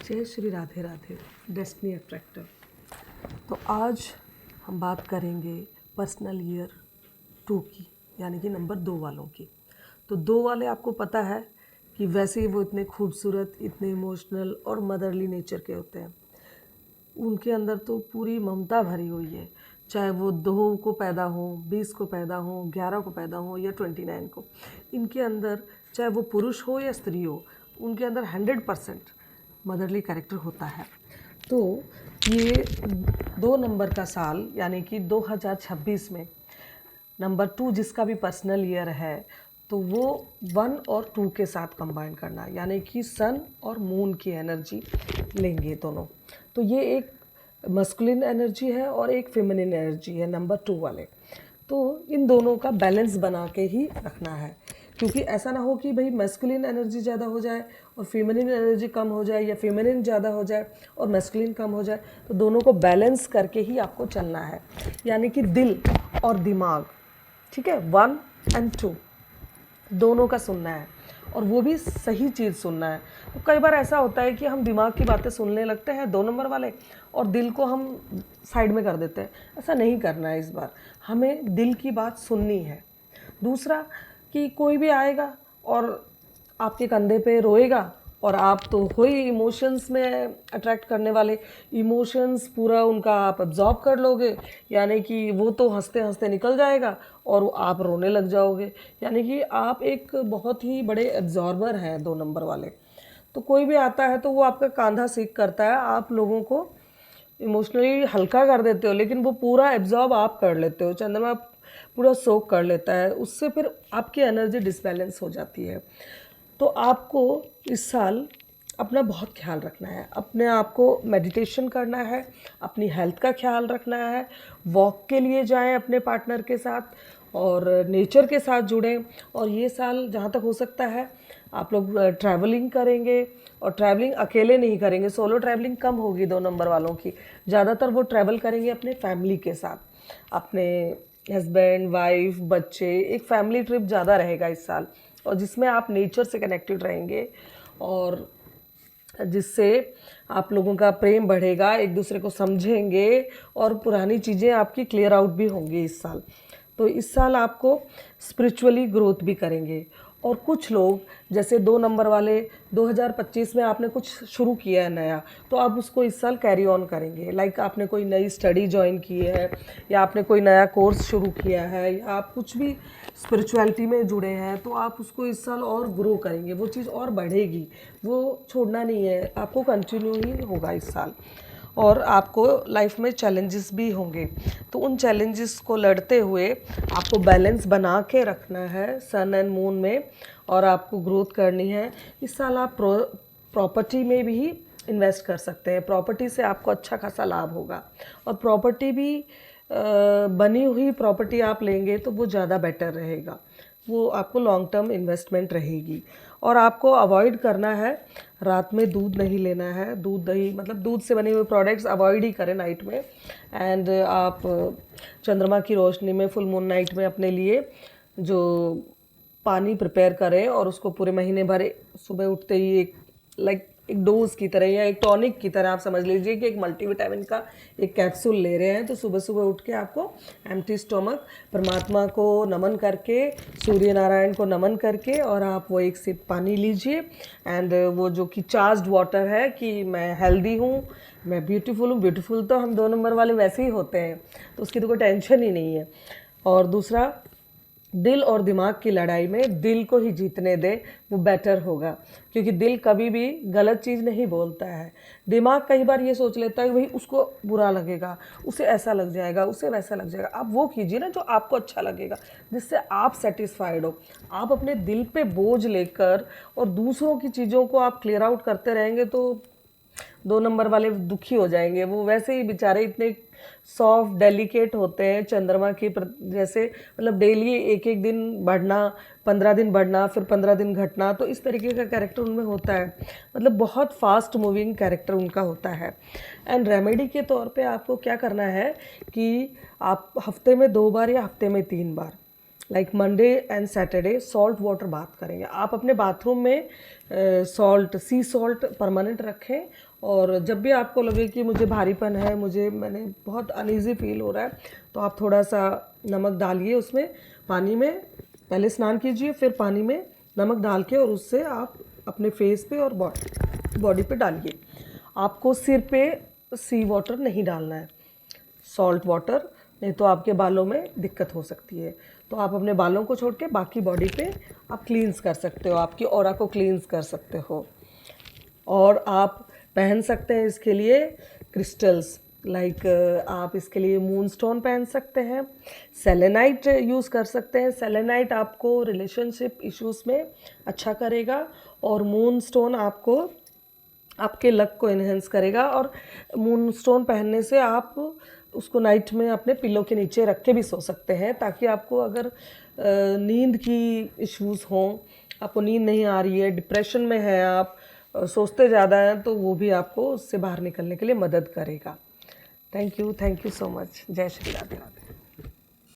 जय Shri Radhe Radhe. Destiny attractor. तो आज हम बात करेंगे पर्सनल ईयर 2 की, यानी कि नंबर 2 वालों की। तो 2 वाले आपको पता है कि वैसे ही वो इतने खूबसूरत, इतने इमोशनल और मदरली नेचर के होते हैं। उनके अंदर तो पूरी ममता भरी हुई है, चाहे वो 2 को पैदा हो, 20 को पैदा हो, 11 को पैदा हो या 29 को। इनके अंदर चाहे वो पुरुष हो या स्त्री हो, उनके अंदर 100% मदरली कैरेक्टर होता है। तो ये 2 नंबर का साल यानी कि 2026 में नंबर 2 जिसका भी पर्सनल ईयर है, तो वो 1 और 2 के साथ कंबाइन करना, यानी कि सन और मून की एनर्जी लेंगे दोनों। तो ये एक मस्कुलिन एनर्जी है और एक फेमिनिन एनर्जी है नंबर 2 वाले। तो इन दोनों का बैलेंस बना के ही रखना है, क्योंकि ऐसा ना हो कि भाई मैस्कुलिन एनर्जी ज़्यादा हो जाए और फेमिनिन एनर्जी कम हो जाए, या फेमिनिन ज़्यादा हो जाए और मैस्कुलिन कम हो जाए। तो दोनों को बैलेंस करके ही आपको चलना है, यानी कि दिल और दिमाग, ठीक है, 1 और 2 दोनों का सुनना है, और वो भी सही चीज़ सुनना है। तो कई बार ऐसा होता है कि हम दिमाग की बातें सुनने लगते हैं 2 नंबर वाले, और दिल को हम साइड में कर देते हैं। ऐसा नहीं करना है, इस बार हमें दिल की बात सुननी है। दूसरा कि कोई भी आएगा और आपके कंधे पे रोएगा, और आप तो हो ही इमोशंस में अट्रैक्ट करने वाले, इमोशंस पूरा उनका आप अब्जॉर्ब कर लोगे, यानी कि वो तो हंसते हंसते निकल जाएगा और आप रोने लग जाओगे। यानी कि आप एक बहुत ही बड़े एब्जॉर्बर हैं 2 नंबर वाले। तो कोई भी आता है तो वो आपका कांधा सीख करता है, आप लोगों को इमोशनली हल्का कर देते हो, लेकिन वो पूरा एब्जॉर्ब आप कर लेते हो, चंद्रमा पूरा सोक कर लेता है, उससे फिर आपकी एनर्जी डिसबैलेंस हो जाती है। तो आपको इस साल अपना बहुत ख्याल रखना है, अपने आप को मेडिटेशन करना है, अपनी हेल्थ का ख्याल रखना है, वॉक के लिए जाएं अपने पार्टनर के साथ और नेचर के साथ जुड़ें। और ये साल जहाँ तक हो सकता है आप लोग ट्रैवलिंग करेंगे, और ट्रैवलिंग अकेले नहीं करेंगे, सोलो ट्रैवलिंग कम होगी 2 नंबर वालों की। ज़्यादातर वो ट्रैवल करेंगे अपने फैमिली के साथ, अपने हस्बैंड, वाइफ, बच्चे, एक फैमिली ट्रिप ज़्यादा रहेगा इस साल, और जिसमें आप नेचर से कनेक्टेड रहेंगे, और जिससे आप लोगों का प्रेम बढ़ेगा, एक दूसरे को समझेंगे, और पुरानी चीज़ें आपकी क्लियर आउट भी होंगी इस साल। तो इस साल आपको स्पिरिचुअली ग्रोथ भी करेंगे। और कुछ लोग जैसे 2 नंबर वाले 2025 में आपने कुछ शुरू किया है नया, तो आप उसको इस साल कैरी ऑन करेंगे। लाइक आपने कोई नई स्टडी ज्वाइन की है, या आपने कोई नया कोर्स शुरू किया है, या आप कुछ भी स्पिरिचुअलिटी में जुड़े हैं, तो आप उसको इस साल और ग्रो करेंगे, वो चीज़ और बढ़ेगी, वो छोड़ना नहीं है, आपको कंटिन्यू ही होगा इस साल। और आपको लाइफ में चैलेंजेस भी होंगे, तो उन चैलेंजेस को लड़ते हुए आपको बैलेंस बना के रखना है सन एंड मून में, और आपको ग्रोथ करनी है। इस साल आप प्रॉपर्टी में भी इन्वेस्ट कर सकते हैं, प्रॉपर्टी से आपको अच्छा खासा लाभ होगा। और प्रॉपर्टी भी बनी हुई प्रॉपर्टी आप लेंगे तो वो ज़्यादा बेटर रहेगा, वो आपको लॉन्ग टर्म इन्वेस्टमेंट रहेगी। और आपको अवॉइड करना है, रात में दूध नहीं लेना है, दूध दही मतलब दूध से बने हुए प्रोडक्ट्स अवॉइड ही करें नाइट में। एंड आप चंद्रमा की रोशनी में, फुल मून नाइट में अपने लिए जो पानी प्रिपेयर करें, और उसको पूरे महीने भर सुबह उठते ही एक डोज की तरह या एक टॉनिक की तरह आप समझ लीजिए कि एक मल्टीविटामिन का एक कैप्सूल ले रहे हैं। तो सुबह सुबह उठ के आपको एम्प्टी स्टोमक परमात्मा को नमन करके, सूर्य नारायण को नमन करके, और आप वो एक सिप पानी लीजिए। एंड वो जो कि चार्ज्ड वाटर है कि मैं हेल्दी हूँ, मैं ब्यूटीफुल हूँ। ब्यूटीफुल तो हम 2 नंबर वाले वैसे ही होते हैं, तो उसकी तो कोई टेंशन ही नहीं है। और दूसरा, दिल और दिमाग की लड़ाई में दिल को ही जीतने दे, वो बेटर होगा, क्योंकि दिल कभी भी गलत चीज़ नहीं बोलता है। दिमाग कई बार ये सोच लेता है कि भाई उसको बुरा लगेगा, उसे ऐसा लग जाएगा, उसे वैसा लग जाएगा। आप वो कीजिए ना जो आपको अच्छा लगेगा, जिससे आप सेटिस्फाइड हो। आप अपने दिल पे बोझ लेकर और दूसरों की चीज़ों को आप क्लियर आउट करते रहेंगे तो 2 नंबर वाले दुखी हो जाएंगे। वो वैसे ही बेचारे इतने सॉफ्ट डेलिकेट होते हैं चंद्रमा की जैसे, मतलब डेली एक एक दिन बढ़ना, 15 दिन बढ़ना, फिर 15 दिन घटना, तो इस तरीके का कैरेक्टर उनमें होता है। मतलब बहुत फास्ट मूविंग कैरेक्टर उनका होता है। एंड रेमेडी के तौर पे आपको क्या करना है कि आप हफ्ते में 2 बार या हफ्ते में 3 बार like Monday and Saturday salt water bath करेंगे। आप अपने बाथरूम में सॉल्ट, सी सॉल्ट परमानेंट रखें, और जब भी आपको लगे कि मुझे भारीपन है, मैंने बहुत अनईजी फील हो रहा है, तो आप थोड़ा सा नमक डालिए उसमें, पानी में पहले स्नान कीजिए, फिर पानी में नमक डाल के, और उससे आप अपने फेस पे और बॉडी पे डालिए। आपको सिर पे सी वाटर नहीं डालना है, सॉल्ट वाटर, नहीं तो आपके बालों में दिक्कत हो सकती है। तो आप अपने बालों को छोड़ के बाकी बॉडी पे आप क्लींस कर सकते हो, आपकी ऑरा को क्लींस कर सकते हो। और आप पहन सकते हैं इसके लिए क्रिस्टल्स, लाइक आप इसके लिए मून स्टोन पहन सकते हैं, सेलेनाइट यूज़ कर सकते हैं। सेलेनाइट आपको रिलेशनशिप इश्यूज़ में अच्छा करेगा, और मून स्टोन आपको आपके लक को इन्हेंस करेगा। और मून स्टोन पहनने से आप उसको नाइट में अपने पिलो के नीचे रख के भी सो सकते हैं, ताकि आपको अगर नींद की इश्यूज़ हों, आपको नींद नहीं आ रही है, डिप्रेशन में है आप, सोचते ज़्यादा हैं, तो वो भी आपको उससे बाहर निकलने के लिए मदद करेगा। Thank you so much. जय श्री राधे राधे।